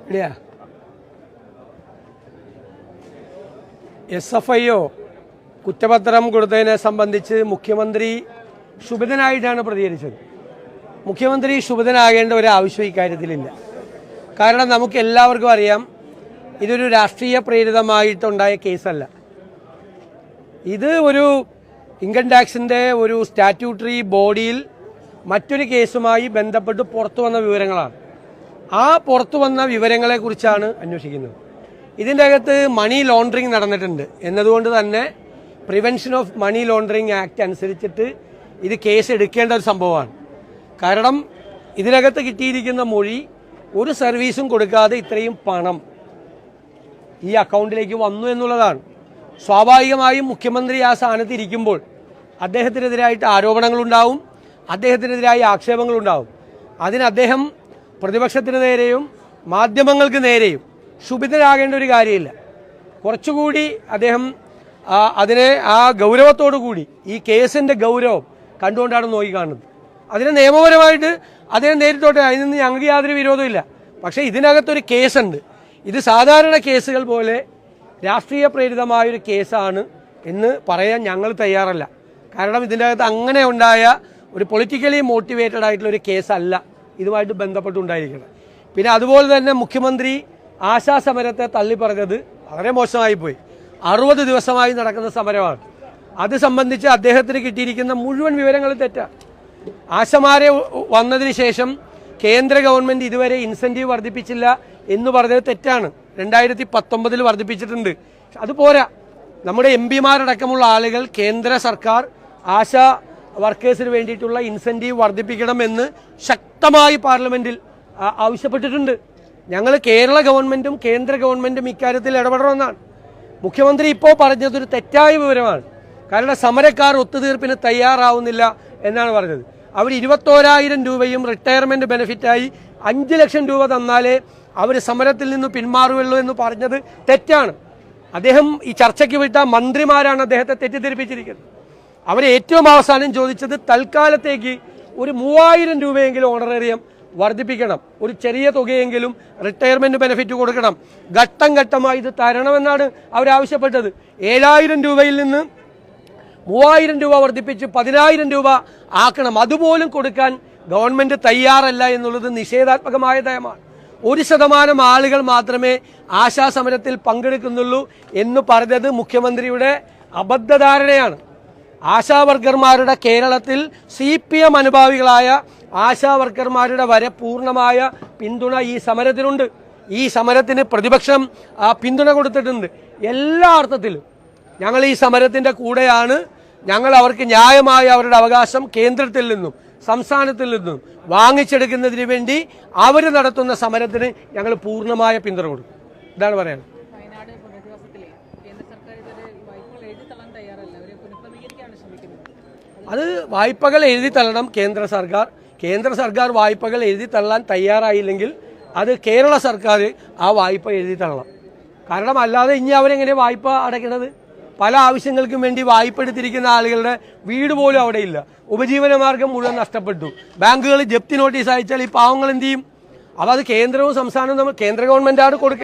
ഇല്ല SFIO കുറ്റപത്രം കൊടുത്തതിനെ സംബന്ധിച്ച് മുഖ്യമന്ത്രി ക്ഷുഭിതനായിട്ടാണ് പ്രതികരിച്ചത്. മുഖ്യമന്ത്രി ക്ഷുഭിതനാകേണ്ട ഒരു ആവശ്യം ഇക്കാര്യത്തിലില്ല. കാരണം നമുക്ക് എല്ലാവർക്കും അറിയാം, ഇതൊരു രാഷ്ട്രീയ പ്രേരിതമായിട്ടുണ്ടായ കേസല്ല. ഇത് ഒരു ഇൻകം ടാക്സിൻ്റെ ഒരു സ്റ്റാറ്റ്യൂട്ടറി ബോഡിയിൽ മറ്റൊരു കേസുമായി ബന്ധപ്പെട്ട് പുറത്തു വന്ന വിവരങ്ങളാണ്. ആ പുറത്തു വന്ന വിവരങ്ങളെക്കുറിച്ചാണ് അന്വേഷിക്കുന്നത്. ഇതിൻ്റെ അകത്ത് മണി ലോണ്ടറിങ് നടന്നിട്ടുണ്ട് എന്നതുകൊണ്ട് തന്നെ prevention of money laundering act അനുസരിച്ചിട്ട് ഇത് കേസ് എടുക്കേണ്ട ഒരു സംഭവമാണ്. കാരണം ഇതിനകത്ത് കിട്ടിയിരിക്കുന്ന മൊഴി ഒരു സർവീസും കൊടുക്കാതെ ഇത്രയും പണം ഈ അക്കൗണ്ടിലേക്ക് വന്നു എന്നുള്ളതാണ്. സ്വാഭാവികമായും മുഖ്യമന്ത്രി ആ സ്ഥാനത്ത് ഇരിക്കുമ്പോൾ അദ്ദേഹത്തിനെതിരായിട്ട് ആരോപണങ്ങളുണ്ടാവും, അദ്ദേഹത്തിനെതിരായ ആക്ഷേപങ്ങളുണ്ടാവും. അതിന് അദ്ദേഹം പ്രതിപക്ഷത്തിന് നേരെയും മാധ്യമങ്ങൾക്ക് നേരെയും ക്ഷുഭിതരാകേണ്ട ഒരു കാര്യമില്ല. കുറച്ചുകൂടി അദ്ദേഹം അതിനെ ആ ഗൗരവത്തോടു കൂടി ഈ കേസിൻ്റെ ഗൗരവം കണ്ടുകൊണ്ടാണ് നോക്കിക്കാണുന്നത്. അതിനെ നിയമപരമായിട്ട് അദ്ദേഹം നേരിട്ടോട്ടെ, അതിൽ നിന്ന് ഞങ്ങൾക്ക് യാതൊരു വിരോധമില്ല. പക്ഷേ ഇതിനകത്തൊരു കേസുണ്ട്. ഇത് സാധാരണ കേസുകൾ പോലെ രാഷ്ട്രീയ പ്രേരിതമായൊരു കേസാണ് എന്ന് പറയാൻ ഞങ്ങൾ തയ്യാറല്ല. കാരണം ഇതിൻ്റെ അകത്ത് അങ്ങനെ ഉണ്ടായ ഒരു പൊളിറ്റിക്കലി മോട്ടിവേറ്റഡ് ആയിട്ടുള്ള ഒരു കേസല്ല ഇതുമായിട്ട് ബന്ധപ്പെട്ടുണ്ടായിരിക്കുന്നത്. പിന്നെ അതുപോലെ തന്നെ മുഖ്യമന്ത്രി ആശാസമരത്തെ തള്ളിപ്പറഞ്ഞത് വളരെ മോശമായിപ്പോയി. 60 ദിവസമായി നടക്കുന്ന സമരമാണ്. അത് സംബന്ധിച്ച് അദ്ദേഹത്തിന് കിട്ടിയിരിക്കുന്ന മുഴുവൻ വിവരങ്ങളും തെറ്റാണ്. ആശമാരെ വന്നതിന് ശേഷം കേന്ദ്ര ഗവൺമെൻറ് ഇതുവരെ ഇൻസെൻറ്റീവ് വർദ്ധിപ്പിച്ചില്ല എന്ന് പറഞ്ഞത് തെറ്റാണ്. 2019 വർദ്ധിപ്പിച്ചിട്ടുണ്ട്. അതുപോരാ, നമ്മുടെ MPമാരടക്കമുള്ള ആളുകൾ കേന്ദ്ര സർക്കാർ ആശാ വർക്കേഴ്സിന് വേണ്ടിയിട്ടുള്ള ഇൻസെൻറ്റീവ് വർദ്ധിപ്പിക്കണമെന്ന് ശക്തമായി പാർലമെൻറ്റിൽ ആവശ്യപ്പെട്ടിട്ടുണ്ട്. ഞങ്ങൾ കേരള ഗവൺമെൻറ്റും കേന്ദ്ര ഗവൺമെൻറ്റും ഇക്കാര്യത്തിൽ ഇടപെടണമെന്നാണ്. മുഖ്യമന്ത്രി ഇപ്പോൾ പറഞ്ഞതൊരു തെറ്റായ വിവരമാണ്. കാരണം സമരക്കാർ ഒത്തുതീർപ്പിന് തയ്യാറാവുന്നില്ല എന്നാണ് പറഞ്ഞത്. അവർ 21,000 രൂപയും റിട്ടയർമെൻറ്റ് ബെനിഫിറ്റായി 5 ലക്ഷം രൂപ തന്നാലേ അവർ സമരത്തിൽ നിന്ന് പിന്മാറുകയുള്ളൂ എന്ന് പറഞ്ഞത് തെറ്റാണ്. അദ്ദേഹം ഈ ചർച്ചയ്ക്ക് വിട്ട മന്ത്രിമാരാണ് അദ്ദേഹത്തെ തെറ്റിദ്ധരിപ്പിച്ചിരിക്കുന്നത്. അവർ ഏറ്റവും അവസാനം ചോദിച്ചത് തൽക്കാലത്തേക്ക് ഒരു 3,000 രൂപയെങ്കിലും ഓണറേറിയം വർദ്ധിപ്പിക്കണം, ഒരു ചെറിയ തുകയെങ്കിലും റിട്ടയർമെൻറ്റ് ബെനിഫിറ്റ് കൊടുക്കണം, ഘട്ടം ഘട്ടമായി ഇത് തരണമെന്നാണ് അവരാവശ്യപ്പെട്ടത്. 7,000 രൂപയിൽ നിന്ന് 3,000 രൂപ വർദ്ധിപ്പിച്ച് 10,000 രൂപ ആക്കണം. അതുപോലും കൊടുക്കാൻ ഗവൺമെൻറ് തയ്യാറല്ല എന്നുള്ളത് നിഷേധാത്മകമായ നയമാണ്. 1% ആളുകൾ മാത്രമേ ആശാസമരത്തിൽ പങ്കെടുക്കുന്നുള്ളൂ എന്ന് പറഞ്ഞത് മുഖ്യമന്ത്രിയുടെ അബദ്ധധാരണയാണ്. ആശാവർക്കർമാരുടെ കേരളത്തിൽ CPM അനുഭാവികളായ ആശാവർക്കർമാരുടെ വരെ പൂർണ്ണമായ പിന്തുണ ഈ സമരത്തിനുണ്ട്. ഈ സമരത്തിന് പ്രതിപക്ഷം പിന്തുണ കൊടുത്തിട്ടുണ്ട്. എല്ലാ അർത്ഥത്തിലും ഞങ്ങൾ ഈ സമരത്തിൻ്റെ കൂടെയാണ്. ഞങ്ങൾ അവർക്ക് ന്യായമായ അവരുടെ അവകാശം കേന്ദ്രത്തിൽ നിന്നും സംസ്ഥാനത്തിൽ നിന്നും വാങ്ങിച്ചെടുക്കുന്നതിന് വേണ്ടി അവർ നടത്തുന്ന സമരത്തിന് ഞങ്ങൾ പൂർണ്ണമായ പിന്തുണ കൊടുക്കും. ഇതാണ് പറയാനുള്ളത്. അത് വായ്പകൾ എഴുതി തള്ളണം കേന്ദ്ര സർക്കാർ. കേന്ദ്ര സർക്കാർ വായ്പകൾ എഴുതി തള്ളാൻ തയ്യാറായില്ലെങ്കിൽ അത് കേരള സർക്കാർ ആ വായ്പ എഴുതി തള്ളണം. കാരണം അല്ലാതെ ഇനി അവരെങ്ങനെ വായ്പ അടയ്ക്കുന്നത്? പല ആവശ്യങ്ങൾക്കും വേണ്ടി വായ്പ എടുത്തിരിക്കുന്ന ആളുകളുടെ വീട് പോലും അവിടെയില്ല. ഉപജീവനമാർഗം മുഴുവൻ നഷ്ടപ്പെട്ടു. ബാങ്കുകൾ ജപ്തി നോട്ടീസ് അയച്ചാൽ ഈ പാവങ്ങൾ എന്ത് ചെയ്യും? അപ്പോൾ അത് കേന്ദ്രവും സംസ്ഥാനവും കേന്ദ്ര ഗവൺമെൻറ്റാണ് കൊടുക്കുക.